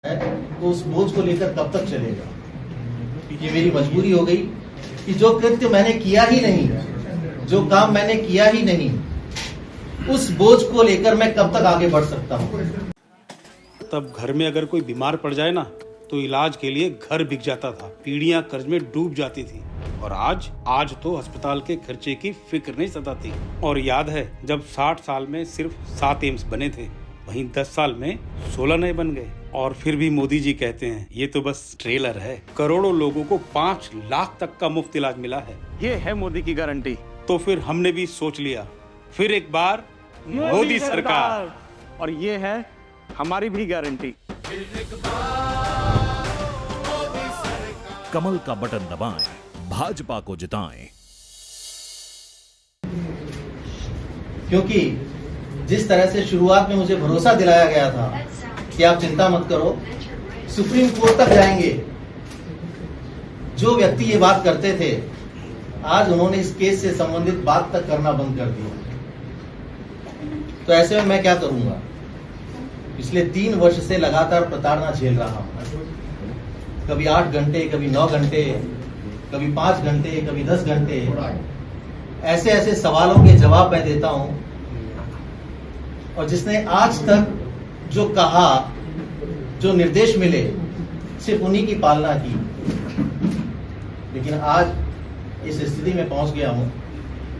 तो उस बोझ को लेकर कब तक चलेगा। ये मेरी मजबूरी हो गई कि जो कृत्य मैंने किया ही नहीं, जो काम मैंने किया ही नहीं, उस बोझ को लेकर मैं कब तक आगे बढ़ सकता हूँ। तब घर में अगर कोई बीमार पड़ जाए ना तो इलाज के लिए घर बिक जाता था, पीढ़ियां कर्ज में डूब जाती थी। और आज तो अस्पताल के खर्चे की फिक्र नहीं सताती। और याद है जब 60 साल में सिर्फ 7 एम्स बने थे, वहीं 10 साल में 16 नए बन गए। और फिर भी मोदी जी कहते हैं ये तो बस ट्रेलर है। करोड़ों लोगों को 5 लाख तक का मुफ्त इलाज मिला है। ये है मोदी की गारंटी। तो फिर हमने भी सोच लिया, फिर एक बार मोदी सरकार। और ये है हमारी भी गारंटी। कमल का बटन दबाएं, भाजपा को जिताएं। क्योंकि जिस तरह से शुरुआत में मुझे भरोसा दिलाया गया था कि आप चिंता मत करो, सुप्रीम कोर्ट तक जाएंगे, जो व्यक्ति ये बात करते थे आज उन्होंने इस केस से संबंधित बात तक करना बंद कर दिया। तो ऐसे में मैं क्या करूंगा। पिछले 3 वर्ष से लगातार प्रताड़ना झेल रहा हूं। कभी 8 घंटे, कभी 9 घंटे, कभी 5 घंटे, कभी 10 घंटे, ऐसे ऐसे सवालों के जवाब मैं देता हूं। और जिसने आज तक जो कहा, जो निर्देश मिले, सिर्फ उन्हीं की पालना की। लेकिन आज इस स्थिति में पहुंच गया हूं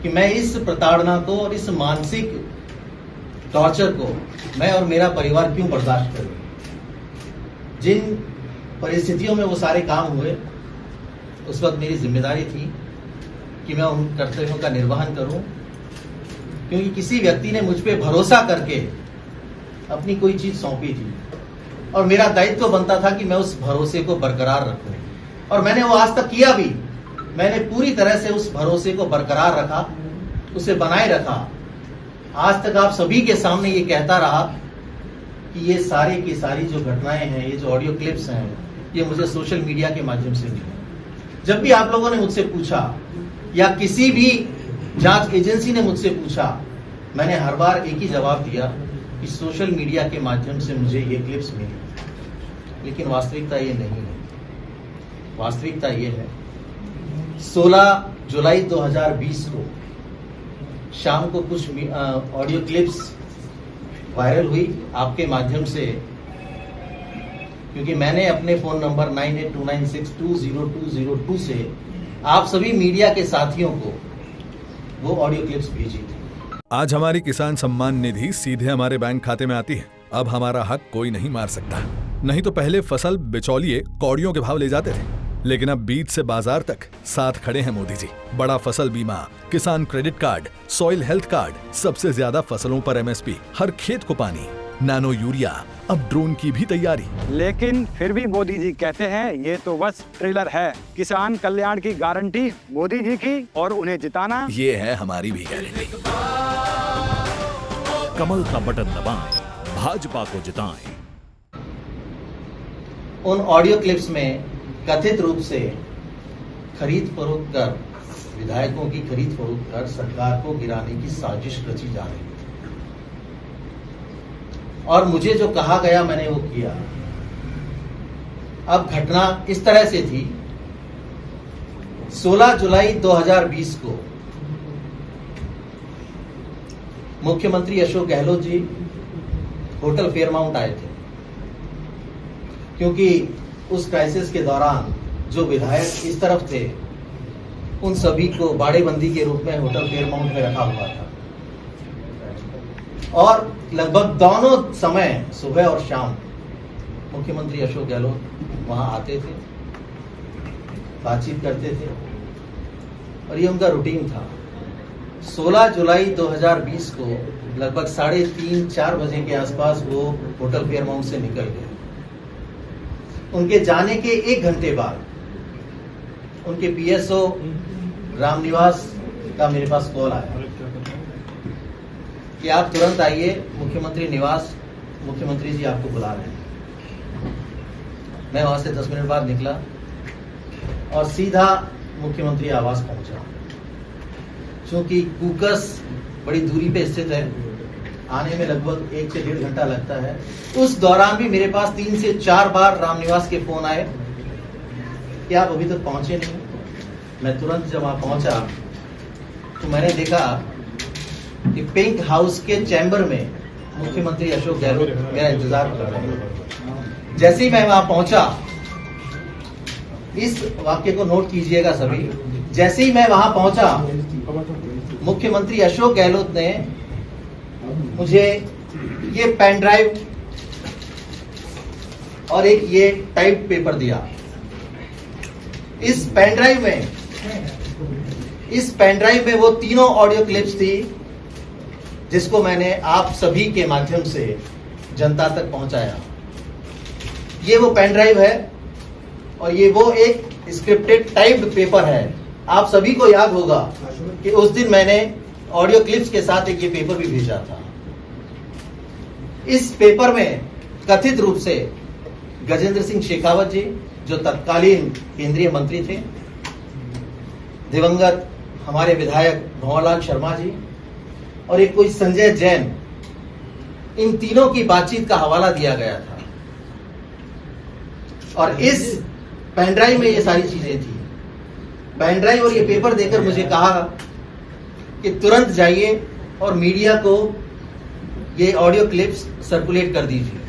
कि मैं इस प्रताड़ना को और इस मानसिक टॉर्चर को मैं और मेरा परिवार क्यों बर्दाश्त करें। जिन परिस्थितियों में वो सारे काम हुए, उस वक्त मेरी जिम्मेदारी थी कि मैं उन कर्तव्यों का निर्वहन करूं, क्योंकि किसी व्यक्ति ने मुझ पे भरोसा करके अपनी कोई चीज सौंपी थी और मेरा दायित्व बनता था कि मैं उस भरोसे को बरकरार रखूं। और मैंने वो आज तक किया भी। मैंने पूरी तरह से उस भरोसे को बरकरार रखा, उसे बनाए रखा। आज तक आप सभी के सामने ये कहता रहा कि ये सारी की सारी जो घटनाएं हैं, ये जो ऑडियो क्लिप्स हैं, ये मुझे सोशल मीडिया के माध्यम से मिले। जब भी आप लोगों ने मुझसे पूछा या किसी भी जांच एजेंसी ने मुझसे पूछा, मैंने हर बार एक ही जवाब दिया कि सोशल मीडिया के माध्यम से मुझे ये क्लिप्स मिली। लेकिन वास्तविकता ये नहीं है। वास्तविकता ये है 16 जुलाई 2020 को शाम को कुछ ऑडियो क्लिप्स वायरल हुई आपके माध्यम से, क्योंकि मैंने अपने फोन नंबर 9829620202 से आप सभी मीडिया के साथियों को वो ऑडियो क्लिप्स भेजी थी। आज हमारी किसान सम्मान निधि सीधे हमारे बैंक खाते में आती है। अब हमारा हक कोई नहीं मार सकता। नहीं तो पहले फसल बिचौलिए कौड़ियों के भाव ले जाते थे, लेकिन अब बीज से बाजार तक साथ खड़े हैं मोदी जी। बड़ा फसल बीमा, किसान credit card, soil health card, सबसे ज्यादा फसलों पर MSP, हर खेत को पानी, नैनो यूरिया, अब ड्रोन की भी तैयारी। लेकिन फिर भी मोदी जी कहते हैं ये तो बस ट्रेलर है। किसान कल्याण की गारंटी मोदी जी की, और उन्हें जिताना ये है हमारी भी गारंटी। कमल का बटन दबाएं, भाजपा को जिताएं। उन ऑडियो क्लिप्स में कथित रूप से खरीद फरोख्त कर, विधायकों की खरीद फरोख्त कर सरकार को गिराने की साजिश रची जा रही थी। और मुझे जो कहा गया मैंने वो किया। अब घटना इस तरह से थी, 16 जुलाई 2020 को मुख्यमंत्री अशोक गहलोत जी होटल फेयरमाउंट आए थे, क्योंकि उस क्राइसिस के दौरान जो विधायक इस तरफ थे उन सभी को बाड़ेबंदी के रूप में होटल फेयरमाउंट में रखा हुआ था। और लगभग दोनों समय, सुबह और शाम, मुख्यमंत्री अशोक गहलोत वहां आते थे, बातचीत करते थे और ये उनका रूटीन था। 16 जुलाई 2020 को लगभग 3:30-4 बजे के आसपास वो होटल फेयरमाउंट से निकल गए। उनके जाने के 1 घंटे बाद उनके PSO रामनिवास का मेरे पास कॉल आया कि आप तुरंत आइए मुख्यमंत्री निवास, मुख्यमंत्री जी आपको बुला रहे हैं। मैं वहां से 10 मिनट बाद निकला और सीधा मुख्यमंत्री आवास पहुंचा। क्योंकि कूकस बड़ी दूरी पे स्थित है, आने में लगभग 1 से 1.5 घंटा लगता है। उस दौरान भी मेरे पास 3 से 4 बार रामनिवास के फोन आए कि आप अभी तक पहुंचे नहीं। मैं तुरंत जब वहां पहुंचा तो मैंने देखा कि पिंक हाउस के चैम्बर में मुख्यमंत्री अशोक गहलोत मेरा इंतजार कर रहे हैं। जैसे ही मैं वहां पहुंचा, इस वाक्य को नोट कीजिएगा सभी, जैसे ही मैं वहां पहुंचा, मुख्यमंत्री अशोक गहलोत ने मुझे ये पेन ड्राइव और एक ये टाइप पेपर दिया। इस पेन ड्राइव में वो तीनों ऑडियो क्लिप्स थी जिसको मैंने आप सभी के माध्यम से जनता तक पहुंचाया। ये वो पेन ड्राइव है और ये वो एक स्क्रिप्टेड टाइप्ड पेपर है। आप सभी को याद होगा कि उस दिन मैंने ऑडियो क्लिप्स के साथ एक ये पेपर भी भेजा था। इस पेपर में कथित रूप से गजेंद्र सिंह शेखावत जी, जो तत्कालीन केंद्रीय मंत्री थे, दिवंगत हमारे विधायक भंवरलाल शर्मा जी और एक कोई संजय जैन, इन तीनों की बातचीत का हवाला दिया गया था। और इस पेन ड्राइव में ये सारी चीजें थी। पेन ड्राइव और ये पेपर देकर मुझे कहा कि तुरंत जाइए और मीडिया को ये ऑडियो क्लिप्स सर्कुलेट कर दीजिए।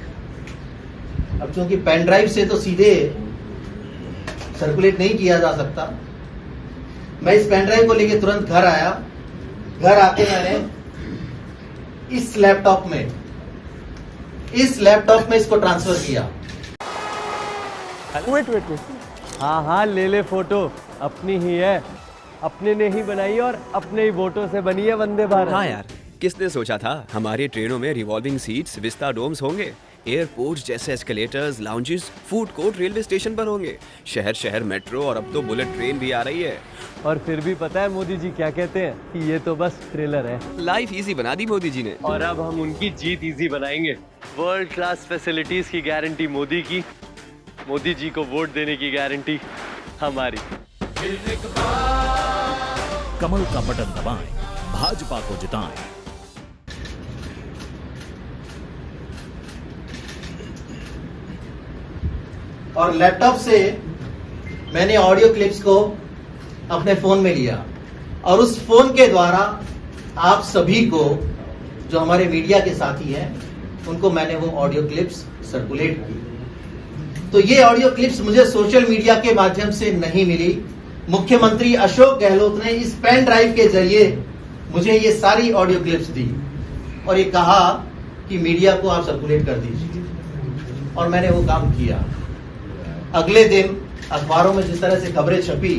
अब चूंकि पेन ड्राइव से तो सीधे सर्कुलेट नहीं किया जा सकता, मैं इस पेन ड्राइव को लेकर तुरंत घर आया। घर आके मैंने इस लैपटॉप में इसको ट्रांसफर किया। वेट। हाँ ले फोटो, अपनी ही है, अपने ने ही बनाई और अपने ही वोटों से बनी है वंदे भारत। हाँ यार, किसने सोचा था हमारी ट्रेनों में रिवॉल्विंग सीट्स, विस्टा डोम्स होंगे, एयरपोर्ट जैसे escalators, lounges, food court railway station पर होंगे, शहर शहर मेट्रो और अब तो बुलेट ट्रेन भी आ रही है। और फिर भी पता है मोदी जी क्या कहते हैं कि ये तो बस ट्रेलर है। लाइफ इजी बना दी मोदी जी ने। और अब हम उनकी जीत इजी बनाएंगे। वर्ल्ड क्लास फैसिलिटीज की गारंटी मोदी की, मोदी जी को वोट देने की गारंटी हमारी। कमल का बटन दबाएं, भाजपा को जिताएं। और लैपटॉप से मैंने ऑडियो क्लिप्स को अपने फोन में लिया और उस फोन के द्वारा आप सभी को, जो हमारे मीडिया के साथी हैं, उनको मैंने वो ऑडियो क्लिप्स सर्कुलेट की। तो ये ऑडियो क्लिप्स मुझे सोशल मीडिया के माध्यम से नहीं मिली। मुख्यमंत्री अशोक गहलोत ने इस पेन ड्राइव के जरिए मुझे ये सारी ऑडियो क्लिप्स दी और ये कहा कि मीडिया को आप सर्कुलेट कर दीजिए, और मैंने वो काम किया। अगले दिन अखबारों में जिस तरह से खबरें छपी